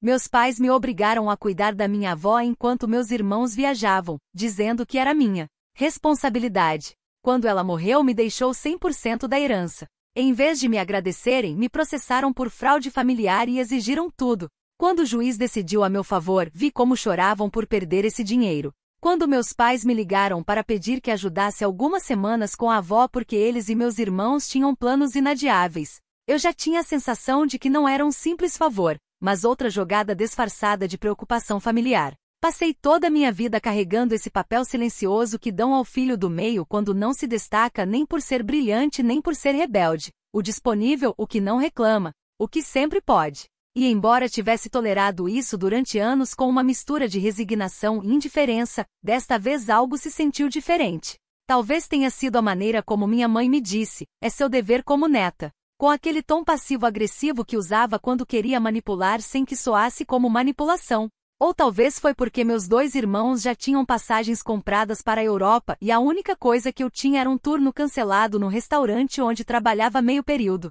Meus pais me obrigaram a cuidar da minha avó enquanto meus irmãos viajavam, dizendo que era minha responsabilidade. Quando ela morreu, me deixou 100% da herança. Em vez de me agradecerem, me processaram por fraude familiar e exigiram tudo. Quando o juiz decidiu a meu favor, vi como choravam por perder esse dinheiro. Quando meus pais me ligaram para pedir que ajudasse algumas semanas com a avó porque eles e meus irmãos tinham planos inadiáveis, eu já tinha a sensação de que não era um simples favor, mas outra jogada disfarçada de preocupação familiar. Passei toda a minha vida carregando esse papel silencioso que dão ao filho do meio quando não se destaca nem por ser brilhante nem por ser rebelde, o disponível, o que não reclama, o que sempre pode. E embora tivesse tolerado isso durante anos com uma mistura de resignação e indiferença, desta vez algo se sentiu diferente. Talvez tenha sido a maneira como minha mãe me disse, é seu dever como neta. Com aquele tom passivo-agressivo que usava quando queria manipular sem que soasse como manipulação. Ou talvez foi porque meus 2 irmãos já tinham passagens compradas para a Europa e a única coisa que eu tinha era um turno cancelado no restaurante onde trabalhava meio período.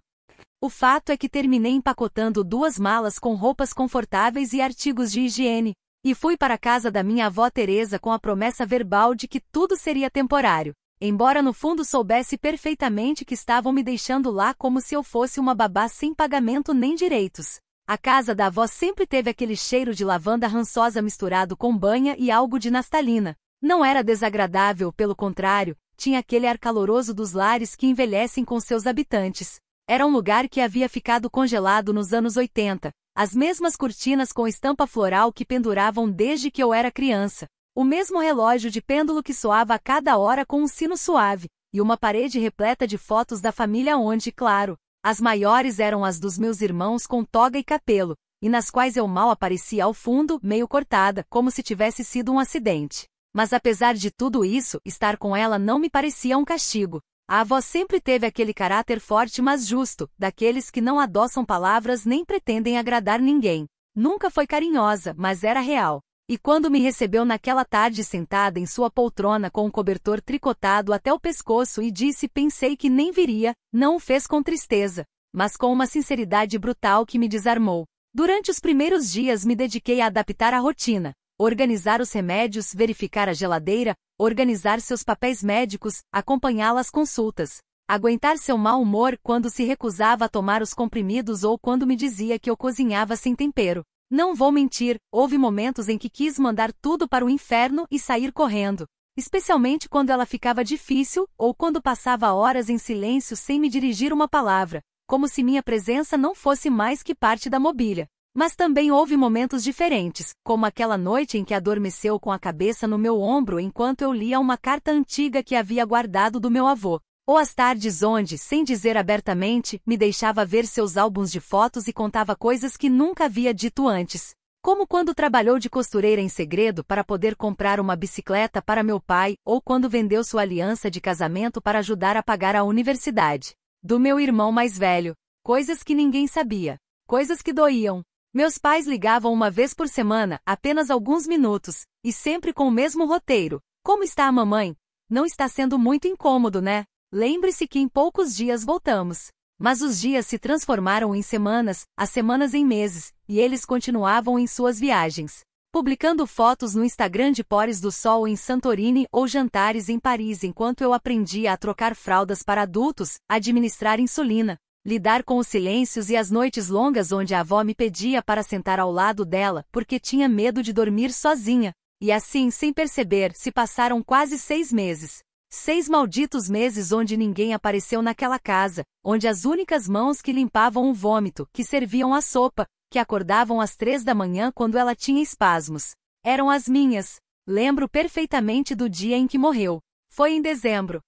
O fato é que terminei empacotando 2 malas com roupas confortáveis e artigos de higiene, e fui para a casa da minha avó Teresa com a promessa verbal de que tudo seria temporário, embora no fundo soubesse perfeitamente que estavam me deixando lá como se eu fosse uma babá sem pagamento nem direitos. A casa da avó sempre teve aquele cheiro de lavanda rançosa misturado com banha e algo de naftalina. Não era desagradável, pelo contrário, tinha aquele ar caloroso dos lares que envelhecem com seus habitantes. Era um lugar que havia ficado congelado nos anos 80, as mesmas cortinas com estampa floral que penduravam desde que eu era criança, o mesmo relógio de pêndulo que soava a cada hora com um sino suave, e uma parede repleta de fotos da família onde, claro, as maiores eram as dos meus irmãos com toga e capelo, e nas quais eu mal aparecia ao fundo, meio cortada, como se tivesse sido um acidente. Mas apesar de tudo isso, estar com ela não me parecia um castigo. A avó sempre teve aquele caráter forte mas justo, daqueles que não adoçam palavras nem pretendem agradar ninguém. Nunca foi carinhosa, mas era real. E quando me recebeu naquela tarde sentada em sua poltrona com um cobertor tricotado até o pescoço e disse pensei que nem viria, não o fez com tristeza, mas com uma sinceridade brutal que me desarmou. Durante os primeiros dias me dediquei a adaptar a rotina, organizar os remédios, verificar a geladeira, organizar seus papéis médicos, acompanhá-la às consultas, aguentar seu mau humor quando se recusava a tomar os comprimidos ou quando me dizia que eu cozinhava sem tempero. Não vou mentir, houve momentos em que quis mandar tudo para o inferno e sair correndo, especialmente quando ela ficava difícil ou quando passava horas em silêncio sem me dirigir uma palavra, como se minha presença não fosse mais que parte da mobília. Mas também houve momentos diferentes, como aquela noite em que adormeceu com a cabeça no meu ombro enquanto eu lia uma carta antiga que havia guardado do meu avô. Ou as tardes onde, sem dizer abertamente, me deixava ver seus álbuns de fotos e contava coisas que nunca havia dito antes. Como quando trabalhou de costureira em segredo para poder comprar uma bicicleta para meu pai, ou quando vendeu sua aliança de casamento para ajudar a pagar a universidade do meu irmão mais velho. Coisas que ninguém sabia. Coisas que doíam. Meus pais ligavam uma vez por semana, apenas alguns minutos, e sempre com o mesmo roteiro. Como está a mamãe? Não está sendo muito incômodo, né? Lembre-se que em poucos dias voltamos. Mas os dias se transformaram em semanas, as semanas em meses, e eles continuavam em suas viagens. Publicando fotos no Instagram de pores do sol em Santorini ou jantares em Paris enquanto eu aprendia a trocar fraldas para adultos, administrar insulina, lidar com os silêncios e as noites longas onde a avó me pedia para sentar ao lado dela porque tinha medo de dormir sozinha. E assim, sem perceber, se passaram quase 6 meses. 6 malditos meses onde ninguém apareceu naquela casa, onde as únicas mãos que limpavam o vômito, que serviam a sopa, que acordavam às 3 da manhã quando ela tinha espasmos, eram as minhas. Lembro perfeitamente do dia em que morreu. Foi em dezembro.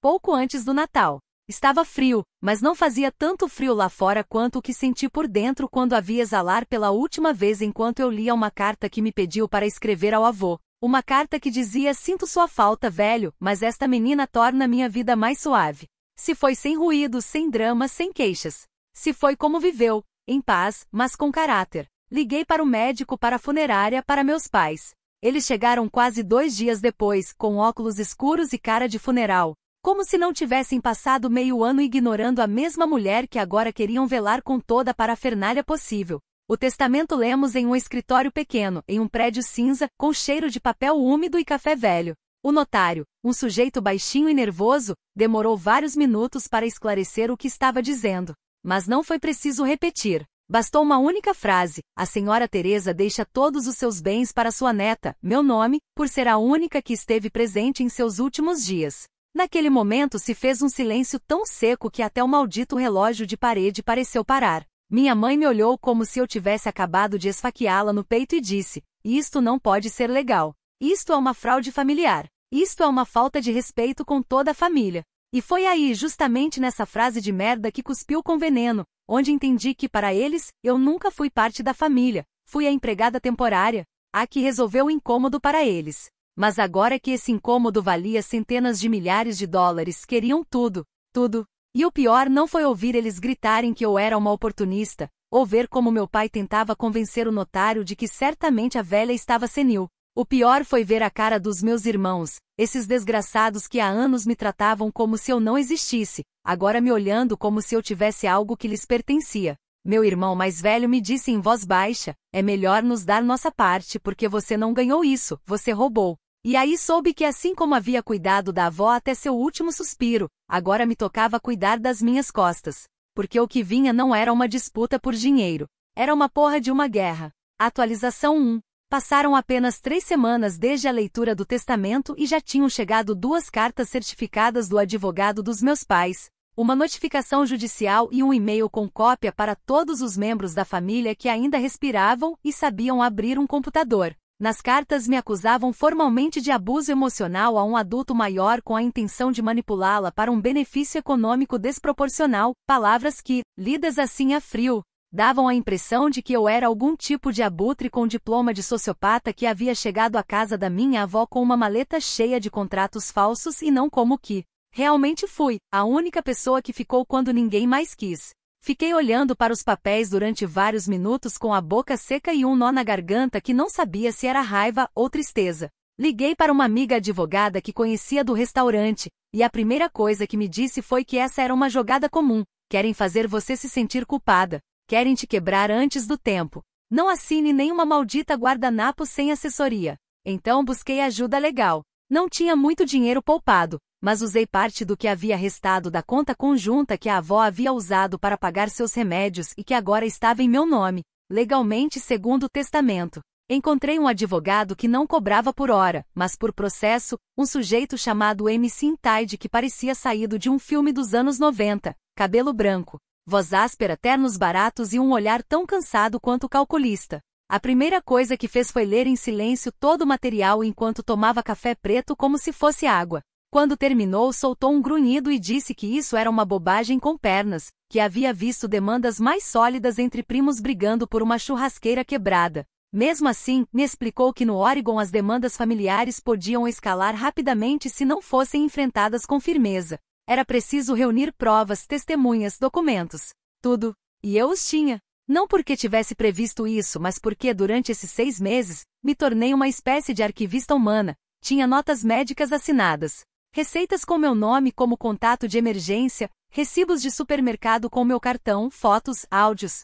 Pouco antes do Natal. Estava frio, mas não fazia tanto frio lá fora quanto o que senti por dentro quando a vi exalar pela última vez enquanto eu lia uma carta que me pediu para escrever ao avô. Uma carta que dizia: sinto sua falta, velho, mas esta menina torna minha vida mais suave. Se foi sem ruído, sem drama, sem queixas. Se foi como viveu, em paz, mas com caráter. Liguei para o médico, para a funerária, para meus pais. Eles chegaram quase 2 dias depois, com óculos escuros e cara de funeral. Como se não tivessem passado meio ano ignorando a mesma mulher que agora queriam velar com toda a parafernália possível. O testamento lemos em um escritório pequeno, em um prédio cinza, com cheiro de papel úmido e café velho. O notário, um sujeito baixinho e nervoso, demorou vários minutos para esclarecer o que estava dizendo. Mas não foi preciso repetir. Bastou uma única frase: a senhora Teresa deixa todos os seus bens para sua neta, meu nome, por ser a única que esteve presente em seus últimos dias. Naquele momento se fez um silêncio tão seco que até o maldito relógio de parede pareceu parar. Minha mãe me olhou como se eu tivesse acabado de esfaqueá-la no peito e disse: isto não pode ser legal. Isto é uma fraude familiar. Isto é uma falta de respeito com toda a família. E foi aí, justamente nessa frase de merda que cuspiu com veneno, onde entendi que para eles, eu nunca fui parte da família, fui a empregada temporária, a que resolveu o incômodo para eles. Mas agora que esse incômodo valia centenas de milhares de dólares, queriam tudo, tudo. E o pior não foi ouvir eles gritarem que eu era uma oportunista, ou ver como meu pai tentava convencer o notário de que certamente a velha estava senil. O pior foi ver a cara dos meus irmãos, esses desgraçados que há anos me tratavam como se eu não existisse, agora me olhando como se eu tivesse algo que lhes pertencia. Meu irmão mais velho me disse em voz baixa: é melhor nos dar nossa parte porque você não ganhou isso, você roubou. E aí soube que assim como havia cuidado da avó até seu último suspiro, agora me tocava cuidar das minhas costas. Porque o que vinha não era uma disputa por dinheiro. Era uma porra de uma guerra. Atualização 1. Passaram apenas 3 semanas desde a leitura do testamento e já tinham chegado 2 cartas certificadas do advogado dos meus pais, uma notificação judicial e um e-mail com cópia para todos os membros da família que ainda respiravam e sabiam abrir um computador. Nas cartas me acusavam formalmente de abuso emocional a um adulto maior com a intenção de manipulá-la para um benefício econômico desproporcional, palavras que, lidas assim a frio, davam a impressão de que eu era algum tipo de abutre com diploma de sociopata que havia chegado à casa da minha avó com uma maleta cheia de contratos falsos e não como que realmente fui, a única pessoa que ficou quando ninguém mais quis. Fiquei olhando para os papéis durante vários minutos com a boca seca e um nó na garganta que não sabia se era raiva ou tristeza. Liguei para uma amiga advogada que conhecia do restaurante, e a primeira coisa que me disse foi que essa era uma jogada comum. Querem fazer você se sentir culpada. Querem te quebrar antes do tempo. Não assine nenhuma maldita guardanapo sem assessoria. Então busquei ajuda legal. Não tinha muito dinheiro poupado, mas usei parte do que havia restado da conta conjunta que a avó havia usado para pagar seus remédios e que agora estava em meu nome, legalmente segundo o testamento. Encontrei um advogado que não cobrava por hora, mas por processo, um sujeito chamado MC Tide que parecia saído de um filme dos anos 90, cabelo branco, voz áspera, ternos baratos e um olhar tão cansado quanto calculista. A primeira coisa que fez foi ler em silêncio todo o material enquanto tomava café preto como se fosse água. Quando terminou, soltou um grunhido e disse que isso era uma bobagem com pernas, que havia visto demandas mais sólidas entre primos brigando por uma churrasqueira quebrada. Mesmo assim, me explicou que no Oregon as demandas familiares podiam escalar rapidamente se não fossem enfrentadas com firmeza. Era preciso reunir provas, testemunhas, documentos. Tudo. E eu os tinha. Não porque tivesse previsto isso, mas porque durante esses 6 meses, me tornei uma espécie de arquivista humana. Tinha notas médicas assinadas. Receitas com meu nome como contato de emergência, recibos de supermercado com meu cartão, fotos, áudios.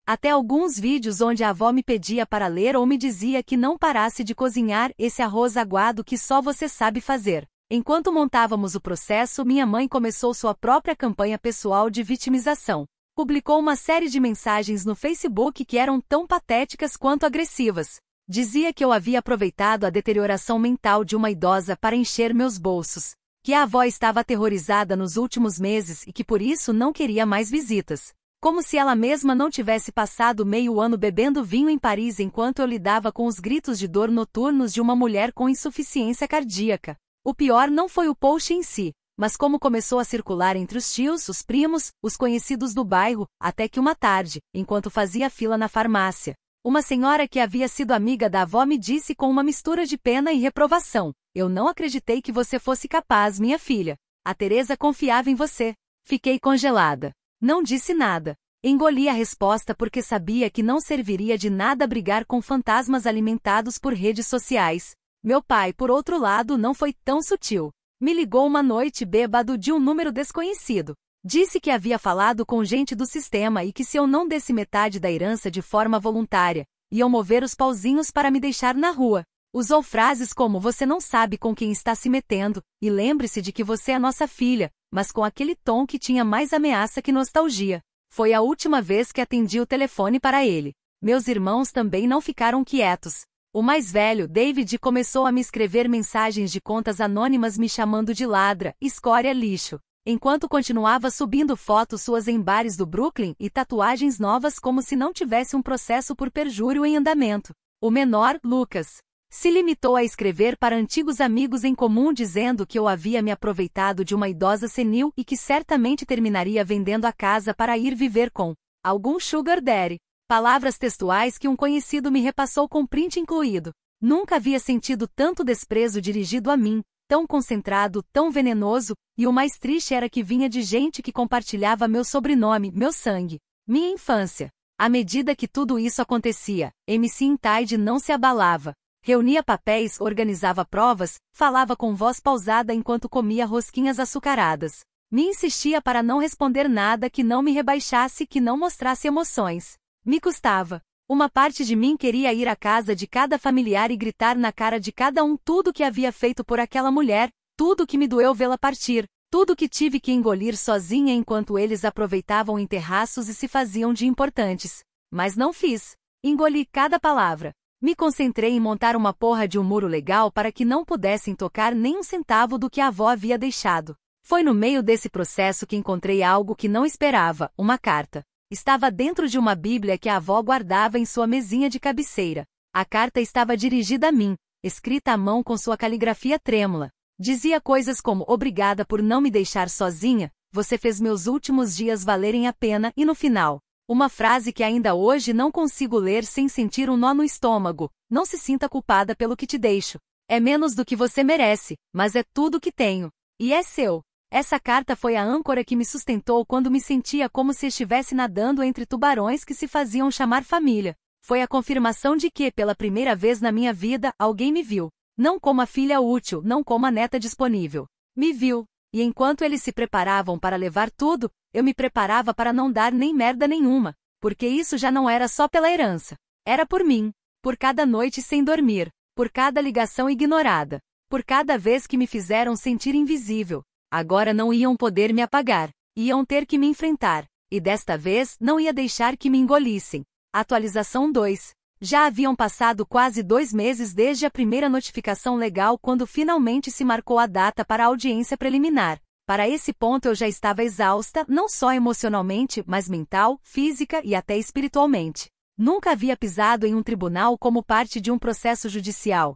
Até alguns vídeos onde a avó me pedia para ler ou me dizia que não parasse de cozinhar esse arroz aguado que só você sabe fazer. Enquanto montávamos o processo, minha mãe começou sua própria campanha pessoal de vitimização. Publicou uma série de mensagens no Facebook que eram tão patéticas quanto agressivas. Dizia que eu havia aproveitado a deterioração mental de uma idosa para encher meus bolsos. Que a avó estava aterrorizada nos últimos meses e que por isso não queria mais visitas. Como se ela mesma não tivesse passado meio ano bebendo vinho em Paris enquanto eu lidava com os gritos de dor noturnos de uma mulher com insuficiência cardíaca. O pior não foi o post em si, mas como começou a circular entre os tios, os primos, os conhecidos do bairro, até que uma tarde, enquanto fazia fila na farmácia, uma senhora que havia sido amiga da avó me disse com uma mistura de pena e reprovação: eu não acreditei que você fosse capaz, minha filha. A Teresa confiava em você. Fiquei congelada. Não disse nada. Engoli a resposta porque sabia que não serviria de nada brigar com fantasmas alimentados por redes sociais. Meu pai, por outro lado, não foi tão sutil. Me ligou uma noite bêbado de um número desconhecido. Disse que havia falado com gente do sistema e que se eu não desse metade da herança de forma voluntária, iam mover os pauzinhos para me deixar na rua. Usou frases como "você não sabe com quem está se metendo", e "lembre-se de que você é nossa filha", mas com aquele tom que tinha mais ameaça que nostalgia. Foi a última vez que atendi o telefone para ele. Meus irmãos também não ficaram quietos. O mais velho, David, começou a me escrever mensagens de contas anônimas me chamando de ladra, escória, lixo, enquanto continuava subindo fotos suas em bares do Brooklyn e tatuagens novas como se não tivesse um processo por perjúrio em andamento. O menor, Lucas, se limitou a escrever para antigos amigos em comum dizendo que eu havia me aproveitado de uma idosa senil e que certamente terminaria vendendo a casa para ir viver com algum sugar daddy. Palavras textuais que um conhecido me repassou com print incluído. Nunca havia sentido tanto desprezo dirigido a mim, tão concentrado, tão venenoso, e o mais triste era que vinha de gente que compartilhava meu sobrenome, meu sangue, minha infância. À medida que tudo isso acontecia, MC Tide não se abalava. Reunia papéis, organizava provas, falava com voz pausada enquanto comia rosquinhas açucaradas. Me insistia para não responder nada que não me rebaixasse, que não mostrasse emoções. Me custava. Uma parte de mim queria ir à casa de cada familiar e gritar na cara de cada um tudo que havia feito por aquela mulher, tudo que me doeu vê-la partir, tudo que tive que engolir sozinha enquanto eles aproveitavam em terraços e se faziam de importantes. Mas não fiz. Engoli cada palavra. Me concentrei em montar uma porra de um muro legal para que não pudessem tocar nem um centavo do que a avó havia deixado. Foi no meio desse processo que encontrei algo que não esperava, uma carta. Estava dentro de uma Bíblia que a avó guardava em sua mesinha de cabeceira. A carta estava dirigida a mim, escrita à mão com sua caligrafia trêmula. Dizia coisas como "obrigada por não me deixar sozinha, você fez meus últimos dias valerem a pena" e no final, uma frase que ainda hoje não consigo ler sem sentir um nó no estômago: "Não se sinta culpada pelo que te deixo. É menos do que você merece, mas é tudo que tenho. E é seu." Essa carta foi a âncora que me sustentou quando me sentia como se estivesse nadando entre tubarões que se faziam chamar família. Foi a confirmação de que, pela primeira vez na minha vida, alguém me viu. Não como a filha útil, não como a neta disponível. Me viu. E enquanto eles se preparavam para levar tudo, eu me preparava para não dar nem merda nenhuma. Porque isso já não era só pela herança. Era por mim. Por cada noite sem dormir. Por cada ligação ignorada. Por cada vez que me fizeram sentir invisível. Agora não iam poder me apagar. Iam ter que me enfrentar. E desta vez não ia deixar que me engolissem. Atualização 2. Já haviam passado quase 2 meses desde a primeira notificação legal quando finalmente se marcou a data para a audiência preliminar. Para esse ponto eu já estava exausta, não só emocionalmente, mas mental, física e até espiritualmente. Nunca havia pisado em um tribunal como parte de um processo judicial.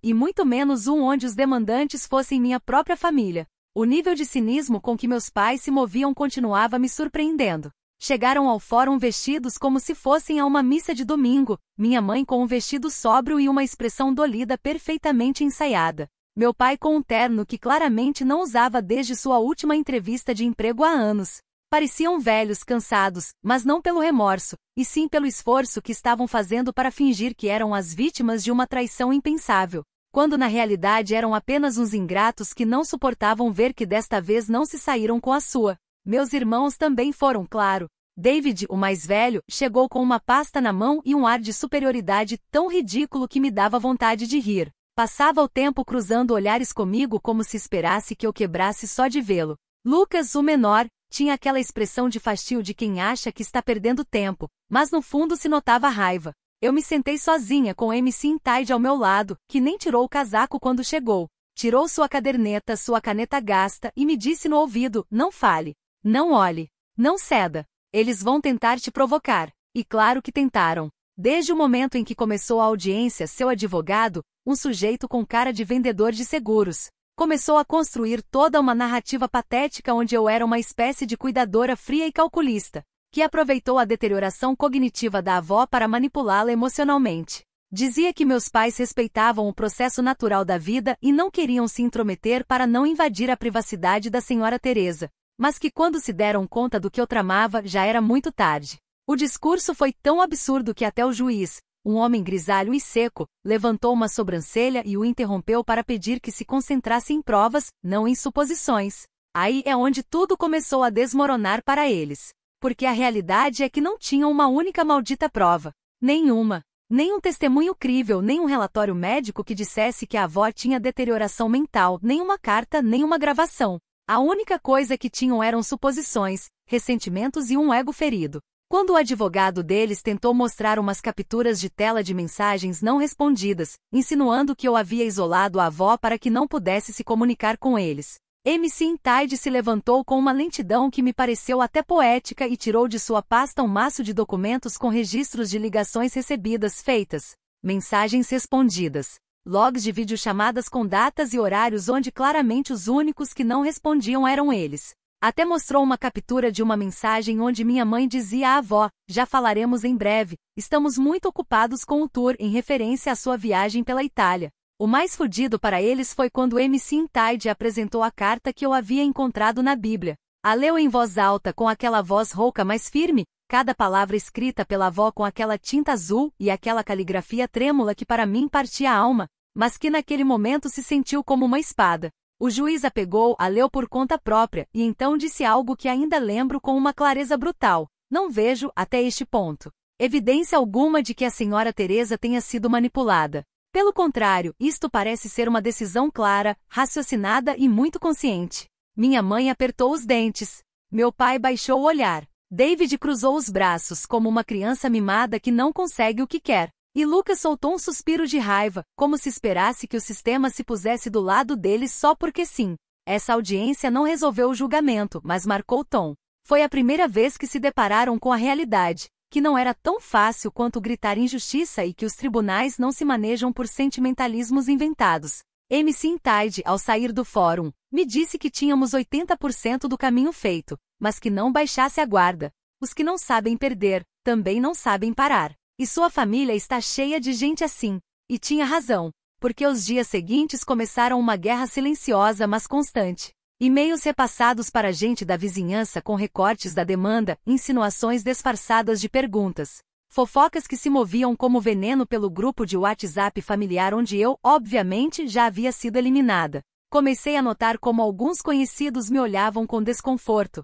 E muito menos um onde os demandantes fossem minha própria família. O nível de cinismo com que meus pais se moviam continuava me surpreendendo. Chegaram ao fórum vestidos como se fossem a uma missa de domingo, minha mãe com um vestido sóbrio e uma expressão dolida perfeitamente ensaiada. Meu pai com um terno que claramente não usava desde sua última entrevista de emprego há anos. Pareciam velhos, cansados, mas não pelo remorso, e sim pelo esforço que estavam fazendo para fingir que eram as vítimas de uma traição impensável. Quando na realidade eram apenas uns ingratos que não suportavam ver que desta vez não se saíram com a sua. Meus irmãos também foram, claro. David, o mais velho, chegou com uma pasta na mão e um ar de superioridade tão ridículo que me dava vontade de rir. Passava o tempo cruzando olhares comigo como se esperasse que eu quebrasse só de vê-lo. Lucas, o menor, tinha aquela expressão de fastio de quem acha que está perdendo tempo, mas no fundo se notava raiva. Eu me sentei sozinha com MC Tide ao meu lado, que nem tirou o casaco quando chegou. Tirou sua caderneta, sua caneta gasta e me disse no ouvido: "Não fale. Não olhe. Não ceda. Eles vão tentar te provocar." E claro que tentaram. Desde o momento em que começou a audiência, seu advogado, um sujeito com cara de vendedor de seguros, começou a construir toda uma narrativa patética onde eu era uma espécie de cuidadora fria e calculista, que aproveitou a deterioração cognitiva da avó para manipulá-la emocionalmente. Dizia que meus pais respeitavam o processo natural da vida e não queriam se intrometer para não invadir a privacidade da senhora Teresa, mas que quando se deram conta do que eu tramava já era muito tarde. O discurso foi tão absurdo que até o juiz, um homem grisalho e seco, levantou uma sobrancelha e o interrompeu para pedir que se concentrasse em provas, não em suposições. Aí é onde tudo começou a desmoronar para eles. Porque a realidade é que não tinham uma única maldita prova. Nenhuma. Nem um testemunho crível, nem um relatório médico que dissesse que a avó tinha deterioração mental, nem uma carta, nem uma gravação. A única coisa que tinham eram suposições, ressentimentos e um ego ferido. Quando o advogado deles tentou mostrar umas capturas de tela de mensagens não respondidas, insinuando que eu havia isolado a avó para que não pudesse se comunicar com eles, MC Tide se levantou com uma lentidão que me pareceu até poética e tirou de sua pasta um maço de documentos com registros de ligações recebidas feitas, mensagens respondidas, logs de videochamadas com datas e horários onde claramente os únicos que não respondiam eram eles. Até mostrou uma captura de uma mensagem onde minha mãe dizia à avó: "Já falaremos em breve, estamos muito ocupados com o tour", em referência à sua viagem pela Itália. O mais fudido para eles foi quando MC Tide apresentou a carta que eu havia encontrado na Bíblia. A leu em voz alta com aquela voz rouca mas firme, cada palavra escrita pela avó com aquela tinta azul e aquela caligrafia trêmula que para mim partia a alma, mas que naquele momento se sentiu como uma espada. O juiz a pegou, a leu por conta própria, e então disse algo que ainda lembro com uma clareza brutal: "Não vejo, até este ponto, evidência alguma de que a senhora Teresa tenha sido manipulada. Pelo contrário, isto parece ser uma decisão clara, raciocinada e muito consciente." Minha mãe apertou os dentes. Meu pai baixou o olhar. David cruzou os braços como uma criança mimada que não consegue o que quer. E Lucas soltou um suspiro de raiva, como se esperasse que o sistema se pusesse do lado deles só porque sim. Essa audiência não resolveu o julgamento, mas marcou o tom. Foi a primeira vez que se depararam com a realidade, que não era tão fácil quanto gritar injustiça e que os tribunais não se manejam por sentimentalismos inventados. MC Tide, ao sair do fórum, me disse que tínhamos 80% do caminho feito, mas que não baixasse a guarda. Os que não sabem perder, também não sabem parar. E sua família está cheia de gente assim. E tinha razão, porque os dias seguintes começaram uma guerra silenciosa mas constante. E-mails repassados para gente da vizinhança com recortes da demanda, insinuações disfarçadas de perguntas. Fofocas que se moviam como veneno pelo grupo de WhatsApp familiar onde eu, obviamente, já havia sido eliminada. Comecei a notar como alguns conhecidos me olhavam com desconforto.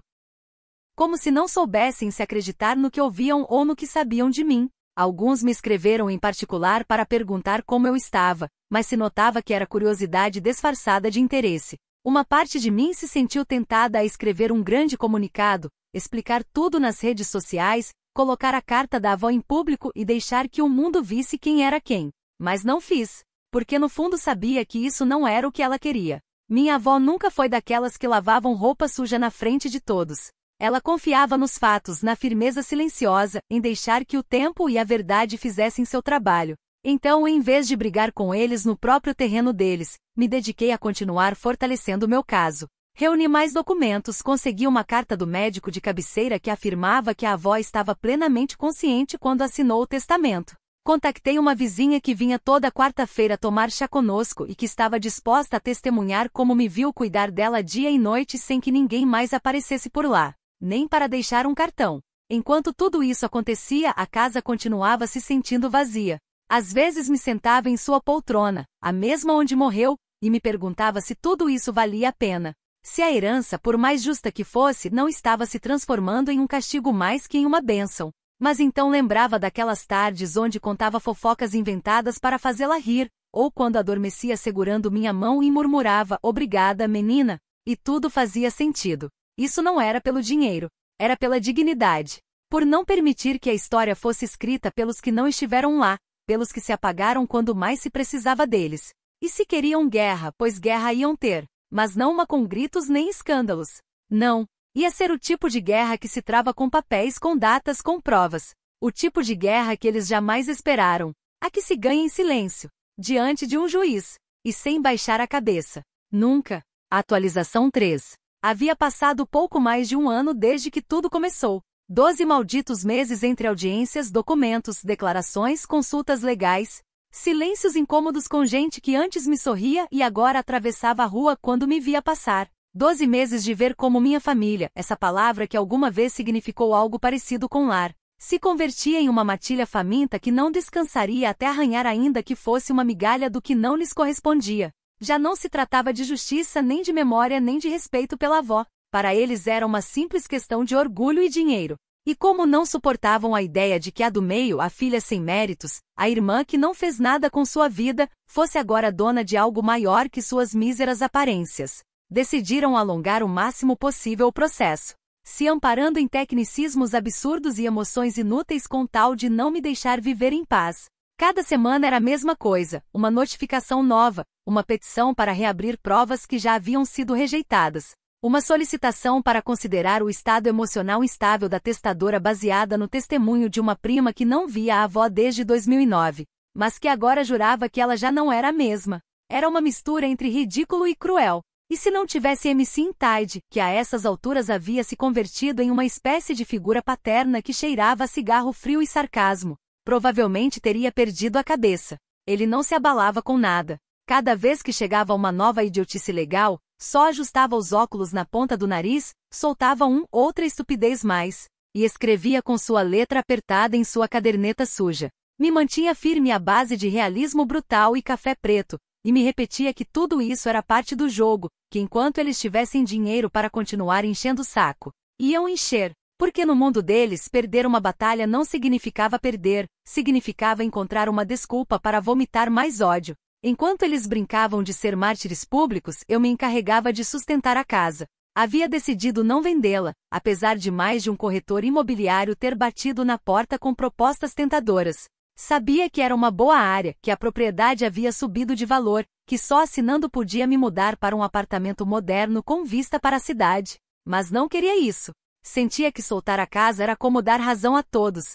Como se não soubessem se acreditar no que ouviam ou no que sabiam de mim. Alguns me escreveram em particular para perguntar como eu estava, mas se notava que era curiosidade disfarçada de interesse. Uma parte de mim se sentiu tentada a escrever um grande comunicado, explicar tudo nas redes sociais, colocar a carta da avó em público e deixar que o mundo visse quem era quem. Mas não fiz, porque no fundo sabia que isso não era o que ela queria. Minha avó nunca foi daquelas que lavavam roupa suja na frente de todos. Ela confiava nos fatos, na firmeza silenciosa, em deixar que o tempo e a verdade fizessem seu trabalho. Então, em vez de brigar com eles no próprio terreno deles, me dediquei a continuar fortalecendo meu caso. Reuni mais documentos, consegui uma carta do médico de cabeceira que afirmava que a avó estava plenamente consciente quando assinou o testamento. Contactei uma vizinha que vinha toda quarta-feira tomar chá conosco e que estava disposta a testemunhar como me viu cuidar dela dia e noite sem que ninguém mais aparecesse por lá. Nem para deixar um cartão. Enquanto tudo isso acontecia, a casa continuava se sentindo vazia. Às vezes me sentava em sua poltrona, a mesma onde morreu, e me perguntava se tudo isso valia a pena. Se a herança, por mais justa que fosse, não estava se transformando em um castigo mais que em uma bênção. Mas então lembrava daquelas tardes onde contava fofocas inventadas para fazê-la rir, ou quando adormecia segurando minha mão e murmurava: "Obrigada, menina", e tudo fazia sentido. Isso não era pelo dinheiro, era pela dignidade. Por não permitir que a história fosse escrita pelos que não estiveram lá, pelos que se apagaram quando mais se precisava deles. E se queriam guerra, pois guerra iam ter, mas não uma com gritos nem escândalos. Não, ia ser o tipo de guerra que se trava com papéis, com datas, com provas. O tipo de guerra que eles jamais esperaram. A que se ganha em silêncio, diante de um juiz, e sem baixar a cabeça. Nunca. Atualização 3. Havia passado pouco mais de um ano desde que tudo começou. 12 malditos meses entre audiências, documentos, declarações, consultas legais. Silêncios incômodos com gente que antes me sorria e agora atravessava a rua quando me via passar. 12 meses de ver como minha família, essa palavra que alguma vez significou algo parecido com lar, se convertia em uma matilha faminta que não descansaria até arranhar ainda que fosse uma migalha do que não lhes correspondia. Já não se tratava de justiça, nem de memória, nem de respeito pela avó. Para eles era uma simples questão de orgulho e dinheiro. E como não suportavam a ideia de que a do meio, a filha sem méritos, a irmã que não fez nada com sua vida, fosse agora dona de algo maior que suas míseras aparências, decidiram alongar o máximo possível o processo, se amparando em tecnicismos absurdos e emoções inúteis com tal de não me deixar viver em paz. Cada semana era a mesma coisa, uma notificação nova, uma petição para reabrir provas que já haviam sido rejeitadas. Uma solicitação para considerar o estado emocional instável da testadora baseada no testemunho de uma prima que não via a avó desde 2009, mas que agora jurava que ela já não era a mesma. Era uma mistura entre ridículo e cruel. E se não tivesse MC Tide, que a essas alturas havia se convertido em uma espécie de figura paterna que cheirava a cigarro frio e sarcasmo, provavelmente teria perdido a cabeça. Ele não se abalava com nada. Cada vez que chegava uma nova idiotice legal, só ajustava os óculos na ponta do nariz, soltava outra estupidez mais, e escrevia com sua letra apertada em sua caderneta suja. Me mantinha firme à base de realismo brutal e café preto, e me repetia que tudo isso era parte do jogo, que enquanto eles tivessem dinheiro para continuar enchendo o saco, iam encher, porque no mundo deles perder uma batalha não significava perder, significava encontrar uma desculpa para vomitar mais ódio. Enquanto eles brincavam de ser mártires públicos, eu me encarregava de sustentar a casa. Havia decidido não vendê-la, apesar de mais de um corretor imobiliário ter batido na porta com propostas tentadoras. Sabia que era uma boa área, que a propriedade havia subido de valor, que só assinando podia me mudar para um apartamento moderno com vista para a cidade. Mas não queria isso. Sentia que soltar a casa era como dar razão a todos.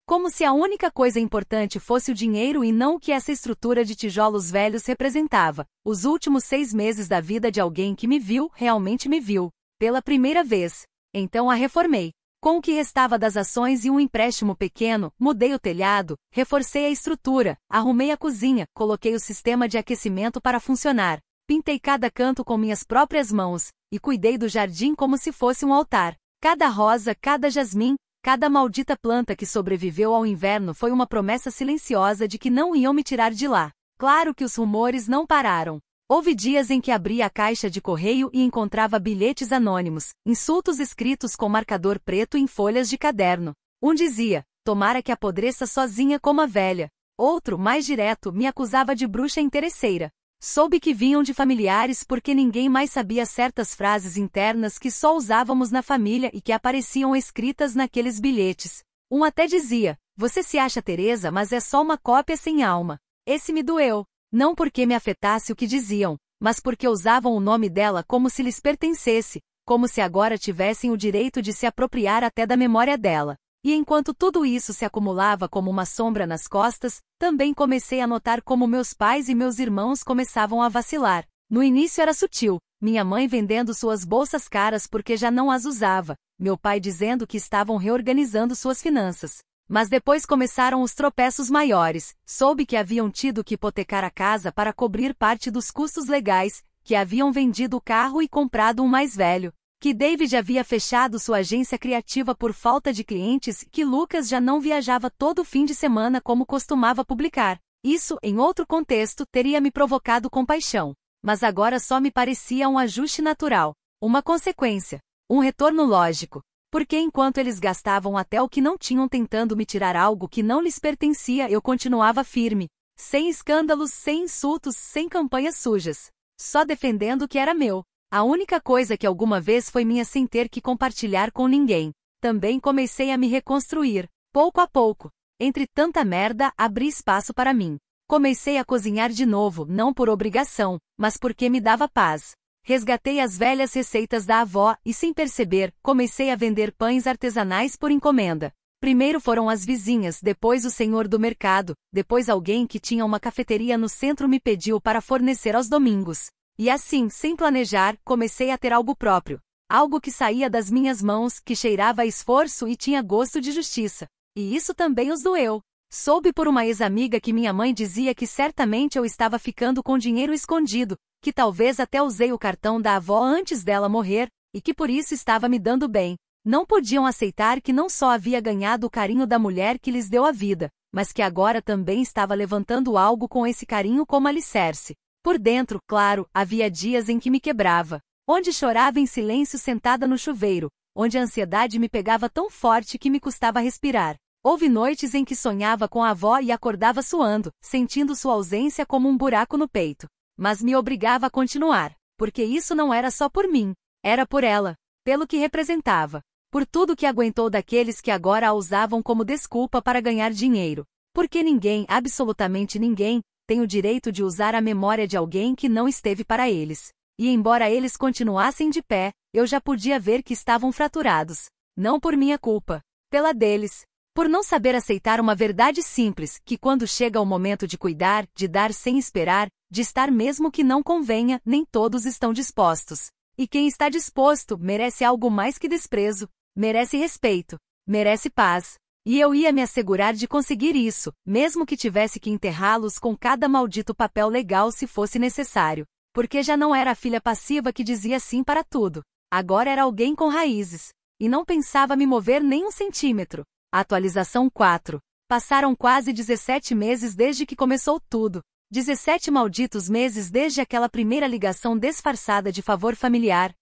Como se a única coisa importante fosse o dinheiro e não o que essa estrutura de tijolos velhos representava. Os últimos 6 meses da vida de alguém que me viu, realmente me viu. Pela primeira vez. Então a reformei. Com o que restava das ações e um empréstimo pequeno, mudei o telhado, reforcei a estrutura, arrumei a cozinha, coloquei o sistema de aquecimento para funcionar, pintei cada canto com minhas próprias mãos, e cuidei do jardim como se fosse um altar. Cada rosa, cada jasmim, cada maldita planta que sobreviveu ao inverno foi uma promessa silenciosa de que não iam me tirar de lá. Claro que os rumores não pararam. Houve dias em que abria a caixa de correio e encontrava bilhetes anônimos, insultos escritos com marcador preto em folhas de caderno. Um dizia, tomara que apodreça sozinha como a velha. Outro, mais direto, me acusava de bruxa interesseira. Soube que vinham de familiares porque ninguém mais sabia certas frases internas que só usávamos na família e que apareciam escritas naqueles bilhetes. Um até dizia, você se acha Teresa, mas é só uma cópia sem alma. Esse me doeu. Não porque me afetasse o que diziam, mas porque usavam o nome dela como se lhes pertencesse, como se agora tivessem o direito de se apropriar até da memória dela. E enquanto tudo isso se acumulava como uma sombra nas costas, também comecei a notar como meus pais e meus irmãos começavam a vacilar. No início era sutil, minha mãe vendendo suas bolsas caras porque já não as usava, meu pai dizendo que estavam reorganizando suas finanças. Mas depois começaram os tropeços maiores. Soube que haviam tido que hipotecar a casa para cobrir parte dos custos legais, que haviam vendido o carro e comprado um mais velho, que David havia fechado sua agência criativa por falta de clientes, que Lucas já não viajava todo fim de semana como costumava publicar. Isso, em outro contexto, teria me provocado compaixão. Mas agora só me parecia um ajuste natural, uma consequência, um retorno lógico. Porque enquanto eles gastavam até o que não tinham tentando me tirar algo que não lhes pertencia, eu continuava firme, sem escândalos, sem insultos, sem campanhas sujas, só defendendo o que era meu. A única coisa que alguma vez foi minha sem ter que compartilhar com ninguém. Também comecei a me reconstruir, pouco a pouco. Entre tanta merda, abri espaço para mim. Comecei a cozinhar de novo, não por obrigação, mas porque me dava paz. Resgatei as velhas receitas da avó e, sem perceber, comecei a vender pães artesanais por encomenda. Primeiro foram as vizinhas, depois o senhor do mercado, depois alguém que tinha uma cafeteria no centro me pediu para fornecer aos domingos. E assim, sem planejar, comecei a ter algo próprio. Algo que saía das minhas mãos, que cheirava a esforço e tinha gosto de justiça. E isso também os doeu. Soube por uma ex-amiga que minha mãe dizia que certamente eu estava ficando com dinheiro escondido, que talvez até usei o cartão da avó antes dela morrer, e que por isso estava me dando bem. Não podiam aceitar que não só havia ganhado o carinho da mulher que lhes deu a vida, mas que agora também estava levantando algo com esse carinho como alicerce. Por dentro, claro, havia dias em que me quebrava, onde chorava em silêncio sentada no chuveiro, onde a ansiedade me pegava tão forte que me custava respirar. Houve noites em que sonhava com a avó e acordava suando, sentindo sua ausência como um buraco no peito. Mas me obrigava a continuar, porque isso não era só por mim, era por ela, pelo que representava, por tudo que aguentou daqueles que agora a usavam como desculpa para ganhar dinheiro. Porque ninguém, absolutamente ninguém, tem o direito de usar a memória de alguém que não esteve para eles. E embora eles continuassem de pé, eu já podia ver que estavam fraturados. Não por minha culpa, pela deles. Por não saber aceitar uma verdade simples, que quando chega o momento de cuidar, de dar sem esperar, de estar mesmo que não convenha, nem todos estão dispostos. E quem está disposto, merece algo mais que desprezo, merece respeito, merece paz. E eu ia me assegurar de conseguir isso, mesmo que tivesse que enterrá-los com cada maldito papel legal se fosse necessário. Porque já não era a filha passiva que dizia sim para tudo. Agora era alguém com raízes. E não pensava me mover nem um centímetro. Atualização 4. Passaram quase 17 meses desde que começou tudo. 17 malditos meses desde aquela primeira ligação disfarçada de favor familiar.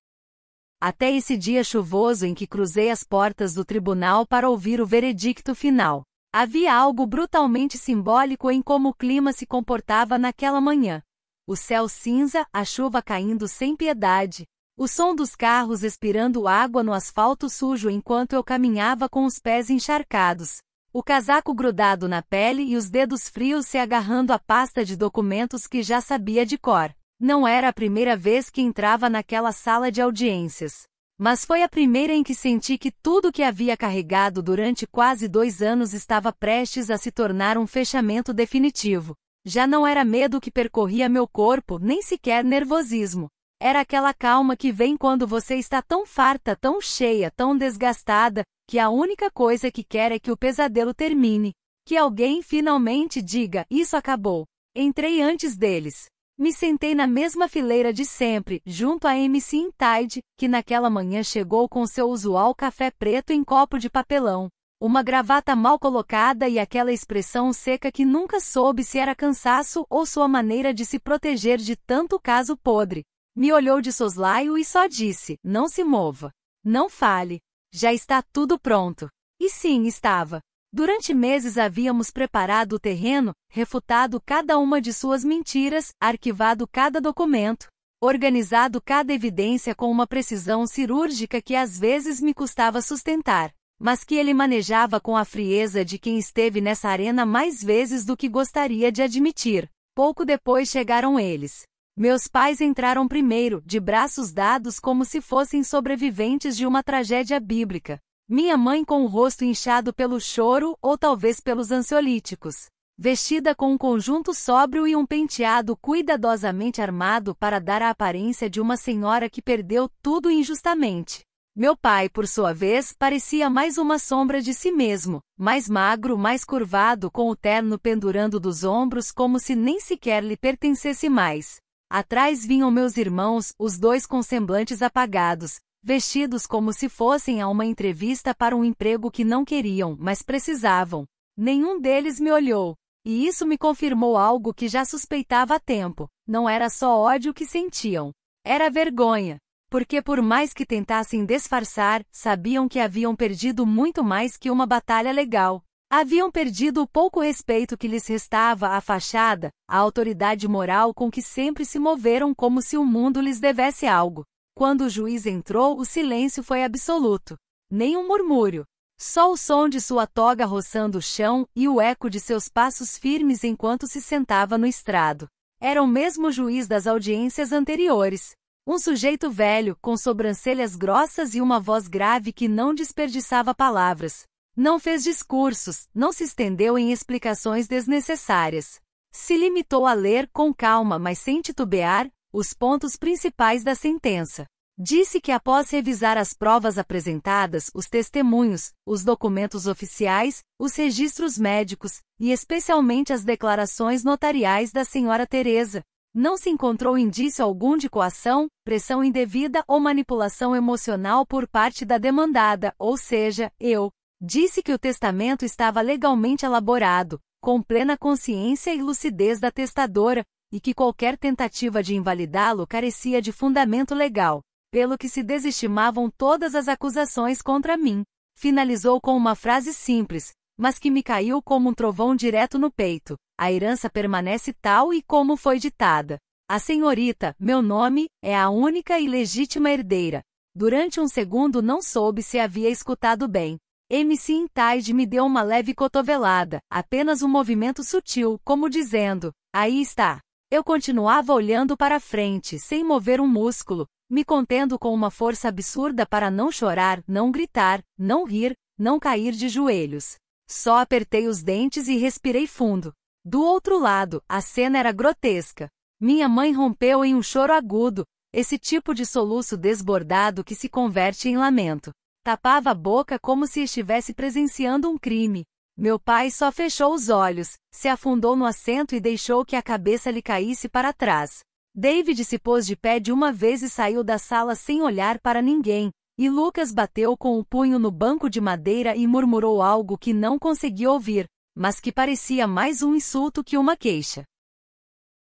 Até esse dia chuvoso em que cruzei as portas do tribunal para ouvir o veredicto final. Havia algo brutalmente simbólico em como o clima se comportava naquela manhã. O céu cinza, a chuva caindo sem piedade. O som dos carros expirando água no asfalto sujo enquanto eu caminhava com os pés encharcados. O casaco grudado na pele e os dedos frios se agarrando à pasta de documentos que já sabia de cor. Não era a primeira vez que entrava naquela sala de audiências. Mas foi a primeira em que senti que tudo que havia carregado durante quase 2 anos estava prestes a se tornar um fechamento definitivo. Já não era medo que percorria meu corpo, nem sequer nervosismo. Era aquela calma que vem quando você está tão farta, tão cheia, tão desgastada, que a única coisa que quer é que o pesadelo termine. Que alguém finalmente diga, isso acabou. Entrei antes deles. Me sentei na mesma fileira de sempre, junto a MC Intide, que naquela manhã chegou com seu usual café preto em copo de papelão. Uma gravata mal colocada e aquela expressão seca que nunca soube se era cansaço ou sua maneira de se proteger de tanto caso podre. Me olhou de soslaio e só disse, não se mova. Não fale. Já está tudo pronto. E sim, estava. Durante meses havíamos preparado o terreno, refutado cada uma de suas mentiras, arquivado cada documento, organizado cada evidência com uma precisão cirúrgica que às vezes me custava sustentar, mas que ele manejava com a frieza de quem esteve nessa arena mais vezes do que gostaria de admitir. Pouco depois chegaram eles. Meus pais entraram primeiro, de braços dados como se fossem sobreviventes de uma tragédia bíblica. Minha mãe com o rosto inchado pelo choro ou talvez pelos ansiolíticos. Vestida com um conjunto sóbrio e um penteado cuidadosamente armado para dar a aparência de uma senhora que perdeu tudo injustamente. Meu pai, por sua vez, parecia mais uma sombra de si mesmo, mais magro, mais curvado, com o terno pendurando dos ombros como se nem sequer lhe pertencesse mais. Atrás vinham meus irmãos, os dois com semblantes apagados, vestidos como se fossem a uma entrevista para um emprego que não queriam, mas precisavam. Nenhum deles me olhou. E isso me confirmou algo que já suspeitava há tempo. Não era só ódio que sentiam. Era vergonha. Porque por mais que tentassem disfarçar, sabiam que haviam perdido muito mais que uma batalha legal. Haviam perdido o pouco respeito que lhes restava à fachada, a autoridade moral com que sempre se moveram como se o mundo lhes devesse algo. Quando o juiz entrou, o silêncio foi absoluto. Nem um murmúrio. Só o som de sua toga roçando o chão e o eco de seus passos firmes enquanto se sentava no estrado. Era o mesmo juiz das audiências anteriores. Um sujeito velho, com sobrancelhas grossas e uma voz grave que não desperdiçava palavras. Não fez discursos, não se estendeu em explicações desnecessárias. Se limitou a ler com calma, mas sem titubear, os pontos principais da sentença. Disse que após revisar as provas apresentadas, os testemunhos, os documentos oficiais, os registros médicos, e especialmente as declarações notariais da senhora Teresa, não se encontrou indício algum de coação, pressão indevida ou manipulação emocional por parte da demandada, ou seja, eu. Disse que o testamento estava legalmente elaborado, com plena consciência e lucidez da testadora, e que qualquer tentativa de invalidá-lo carecia de fundamento legal, pelo que se desestimavam todas as acusações contra mim. Finalizou com uma frase simples, mas que me caiu como um trovão direto no peito: a herança permanece tal e como foi ditada. A senhorita, meu nome, é a única e legítima herdeira. Durante um segundo não soube se havia escutado bem. MC Intaide me deu uma leve cotovelada, apenas um movimento sutil, como dizendo: aí está. Eu continuava olhando para frente, sem mover um músculo, me contendo com uma força absurda para não chorar, não gritar, não rir, não cair de joelhos. Só apertei os dentes e respirei fundo. Do outro lado, a cena era grotesca. Minha mãe rompeu em um choro agudo, esse tipo de soluço desbordado que se converte em lamento. Tapava a boca como se estivesse presenciando um crime. Meu pai só fechou os olhos, se afundou no assento e deixou que a cabeça lhe caísse para trás. David se pôs de pé de uma vez e saiu da sala sem olhar para ninguém, e Lucas bateu com o punho no banco de madeira e murmurou algo que não consegui ouvir, mas que parecia mais um insulto que uma queixa.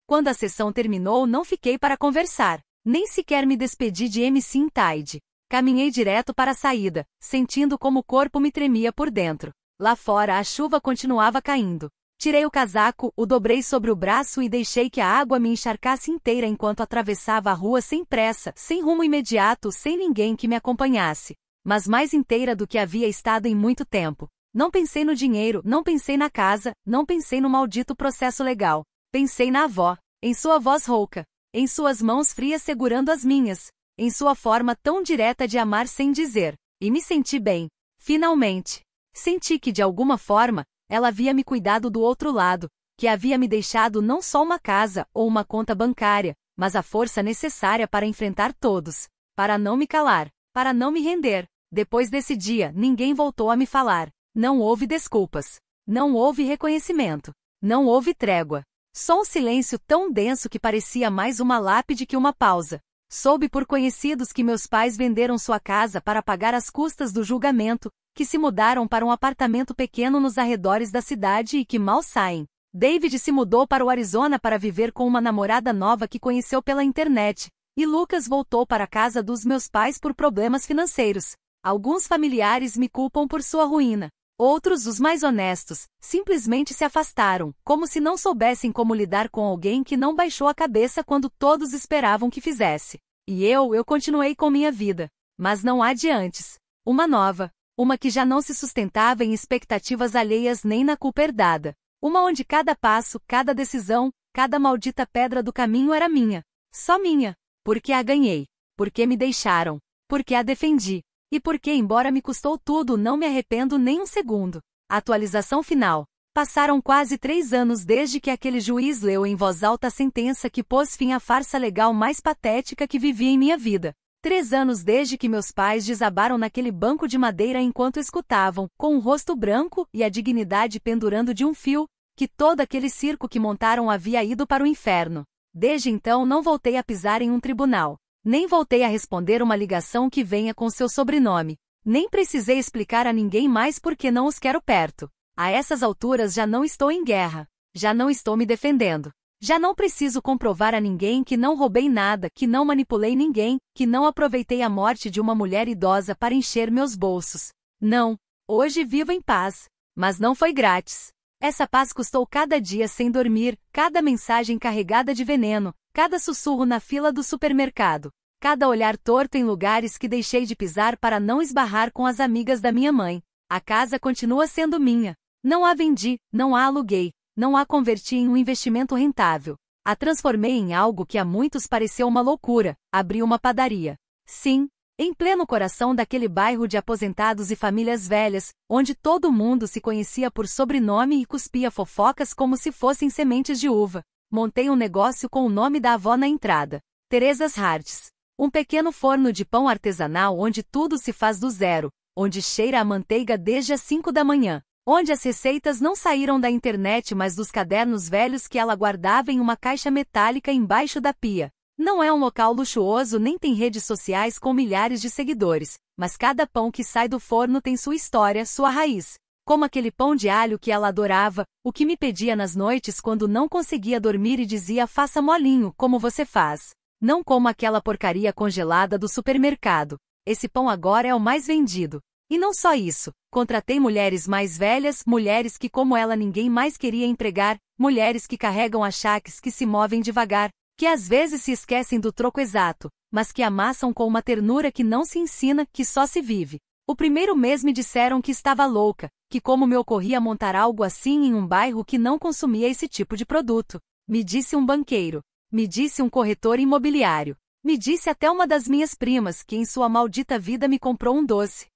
Quando a sessão terminou, não fiquei para conversar, nem sequer me despedi de MC Intaide. Caminhei direto para a saída, sentindo como o corpo me tremia por dentro. Lá fora a chuva continuava caindo. Tirei o casaco, o dobrei sobre o braço e deixei que a água me encharcasse inteira enquanto atravessava a rua sem pressa, sem rumo imediato, sem ninguém que me acompanhasse. Mas mais inteira do que havia estado em muito tempo. Não pensei no dinheiro, não pensei na casa, não pensei no maldito processo legal. Pensei na avó, em sua voz rouca, em suas mãos frias segurando as minhas, em sua forma tão direta de amar sem dizer. E me senti bem. Finalmente. Senti que de alguma forma, ela havia me cuidado do outro lado, que havia me deixado não só uma casa ou uma conta bancária, mas a força necessária para enfrentar todos, para não me calar, para não me render. Depois desse dia, ninguém voltou a me falar. Não houve desculpas. Não houve reconhecimento. Não houve trégua. Só um silêncio tão denso que parecia mais uma lápide que uma pausa. Soube por conhecidos que meus pais venderam sua casa para pagar as custas do julgamento, que se mudaram para um apartamento pequeno nos arredores da cidade e que mal saem. David se mudou para o Arizona para viver com uma namorada nova que conheceu pela internet, e Lucas voltou para a casa dos meus pais por problemas financeiros. Alguns familiares me culpam por sua ruína. Outros, os mais honestos, simplesmente se afastaram, como se não soubessem como lidar com alguém que não baixou a cabeça quando todos esperavam que fizesse. E eu continuei com minha vida. Mas não há de antes. Uma nova. Uma que já não se sustentava em expectativas alheias nem na culpa herdada. Uma onde cada passo, cada decisão, cada maldita pedra do caminho era minha. Só minha. Porque a ganhei. Porque me deixaram. Porque a defendi. E porque, embora me custou tudo, não me arrependo nem um segundo. Atualização final. Passaram quase 3 anos desde que aquele juiz leu em voz alta a sentença que pôs fim à farsa legal mais patética que vivi em minha vida. 3 anos desde que meus pais desabaram naquele banco de madeira enquanto escutavam, com o rosto branco e a dignidade pendurando de um fio, que todo aquele circo que montaram havia ido para o inferno. Desde então não voltei a pisar em um tribunal. Nem voltei a responder uma ligação que venha com seu sobrenome. Nem precisei explicar a ninguém mais porque não os quero perto. A essas alturas já não estou em guerra. Já não estou me defendendo. Já não preciso comprovar a ninguém que não roubei nada, que não manipulei ninguém, que não aproveitei a morte de uma mulher idosa para encher meus bolsos. Não. Hoje vivo em paz. Mas não foi grátis. Essa paz custou cada dia sem dormir, cada mensagem carregada de veneno, cada sussurro na fila do supermercado, cada olhar torto em lugares que deixei de pisar para não esbarrar com as amigas da minha mãe. A casa continua sendo minha. Não a vendi, não a aluguei, não a converti em um investimento rentável. A transformei em algo que a muitos pareceu uma loucura: abri uma padaria. Sim, em pleno coração daquele bairro de aposentados e famílias velhas, onde todo mundo se conhecia por sobrenome e cuspia fofocas como se fossem sementes de uva. Montei um negócio com o nome da avó na entrada. Teresa's Hearts. Um pequeno forno de pão artesanal onde tudo se faz do zero, onde cheira a manteiga desde as 5 da manhã, onde as receitas não saíram da internet mas dos cadernos velhos que ela guardava em uma caixa metálica embaixo da pia. Não é um local luxuoso nem tem redes sociais com milhares de seguidores, mas cada pão que sai do forno tem sua história, sua raiz. como aquele pão de alho que ela adorava, o que me pedia nas noites quando não conseguia dormir e dizia: faça molinho, como você faz. Não como aquela porcaria congelada do supermercado. Esse pão agora é o mais vendido. E não só isso, contratei mulheres mais velhas, mulheres que como ela ninguém mais queria empregar, mulheres que carregam achaques que se movem devagar, que às vezes se esquecem do troco exato, mas que amassam com uma ternura que não se ensina, que só se vive. O primeiro mês me disseram que estava louca, que como me ocorria montar algo assim em um bairro que não consumia esse tipo de produto. Me disse um banqueiro. Me disse um corretor imobiliário. Me disse até uma das minhas primas que em sua maldita vida me comprou um doce.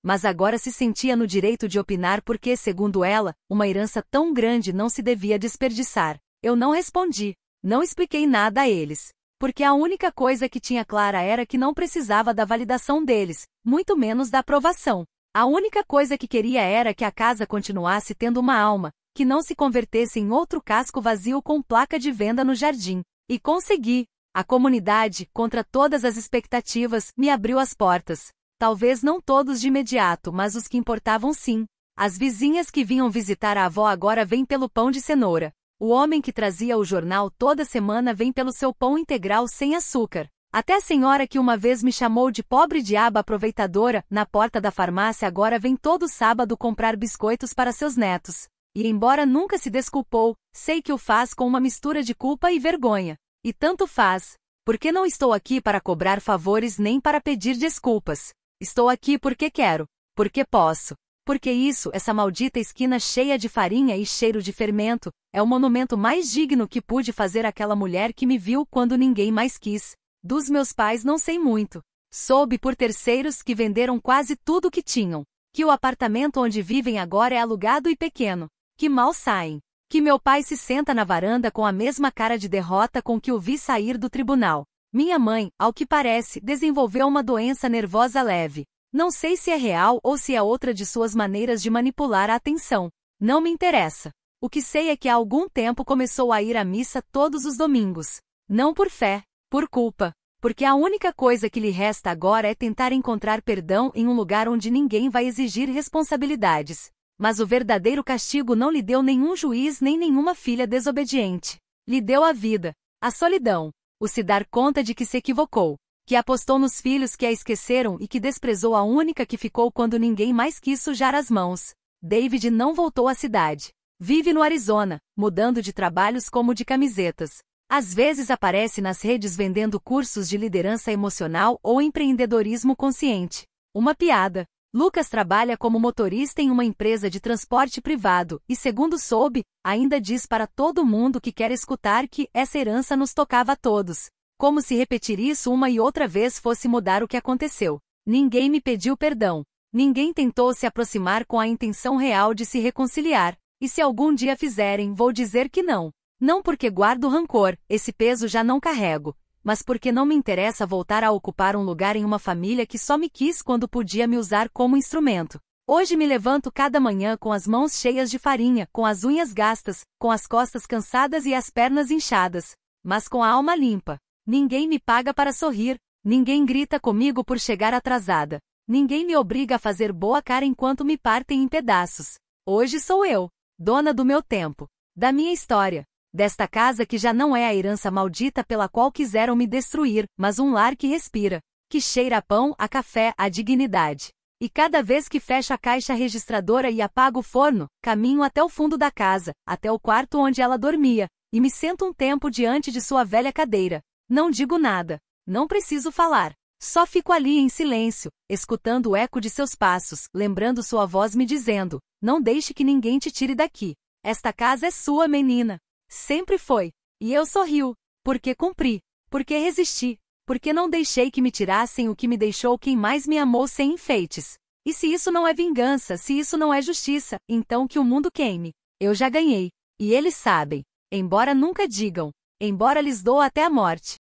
Mas agora se sentia no direito de opinar porque, segundo ela, uma herança tão grande não se devia desperdiçar. Eu não respondi. Não expliquei nada a eles. Porque a única coisa que tinha clara era que não precisava da validação deles, muito menos da aprovação. A única coisa que queria era que a casa continuasse tendo uma alma, que não se convertesse em outro casco vazio com placa de venda no jardim. E consegui. A comunidade, contra todas as expectativas, me abriu as portas. Talvez não todos de imediato, mas os que importavam sim. As vizinhas que vinham visitar a avó agora vêm pelo pão de cenoura. O homem que trazia o jornal toda semana vem pelo seu pão integral sem açúcar. Até a senhora que uma vez me chamou de pobre diaba aproveitadora, na porta da farmácia agora vem todo sábado comprar biscoitos para seus netos. E embora nunca se desculpou, sei que o faz com uma mistura de culpa e vergonha. E tanto faz, porque não estou aqui para cobrar favores nem para pedir desculpas. Estou aqui porque quero, porque posso. Porque isso, essa maldita esquina cheia de farinha e cheiro de fermento, é o monumento mais digno que pude fazer àquela mulher que me viu quando ninguém mais quis. Dos meus pais não sei muito. Soube por terceiros que venderam quase tudo o que tinham. Que o apartamento onde vivem agora é alugado e pequeno. Que mal saem. Que meu pai se senta na varanda com a mesma cara de derrota com que o vi sair do tribunal. Minha mãe, ao que parece, desenvolveu uma doença nervosa leve. Não sei se é real ou se é outra de suas maneiras de manipular a atenção. Não me interessa. O que sei é que há algum tempo começou a ir à missa todos os domingos. Não por fé, por culpa. Porque a única coisa que lhe resta agora é tentar encontrar perdão em um lugar onde ninguém vai exigir responsabilidades. Mas o verdadeiro castigo não lhe deu nenhum juiz nem nenhuma filha desobediente. Lhe deu a vida, a solidão, o se dar conta de que se equivocou, que apostou nos filhos que a esqueceram e que desprezou a única que ficou quando ninguém mais quis sujar as mãos. David não voltou à cidade. Vive no Arizona, mudando de trabalhos como de camisetas. Às vezes aparece nas redes vendendo cursos de liderança emocional ou empreendedorismo consciente. Uma piada. Lucas trabalha como motorista em uma empresa de transporte privado e, segundo soube, ainda diz para todo mundo que quer escutar que essa herança nos tocava a todos. Como se repetir isso uma e outra vez fosse mudar o que aconteceu. Ninguém me pediu perdão. Ninguém tentou se aproximar com a intenção real de se reconciliar. E se algum dia fizerem, vou dizer que não. Não porque guardo rancor, esse peso já não carrego. Mas porque não me interessa voltar a ocupar um lugar em uma família que só me quis quando podia me usar como instrumento. Hoje me levanto cada manhã com as mãos cheias de farinha, com as unhas gastas, com as costas cansadas e as pernas inchadas, mas com a alma limpa. Ninguém me paga para sorrir, ninguém grita comigo por chegar atrasada, ninguém me obriga a fazer boa cara enquanto me partem em pedaços. Hoje sou eu, dona do meu tempo, da minha história. Desta casa que já não é a herança maldita pela qual quiseram me destruir, mas um lar que respira, que cheira a pão, a café, a dignidade. E cada vez que fecho a caixa registradora e apago o forno, caminho até o fundo da casa, até o quarto onde ela dormia, e me sento um tempo diante de sua velha cadeira. Não digo nada, não preciso falar. Só fico ali em silêncio, escutando o eco de seus passos, lembrando sua voz me dizendo: não deixe que ninguém te tire daqui. Esta casa é sua, menina. Sempre foi. E eu sorrio. Porque cumpri. Porque resisti. Porque não deixei que me tirassem o que me deixou quem mais me amou sem enfeites. E se isso não é vingança, se isso não é justiça, então que o mundo queime. Eu já ganhei. E eles sabem. Embora nunca digam. Embora lhes dou até a morte.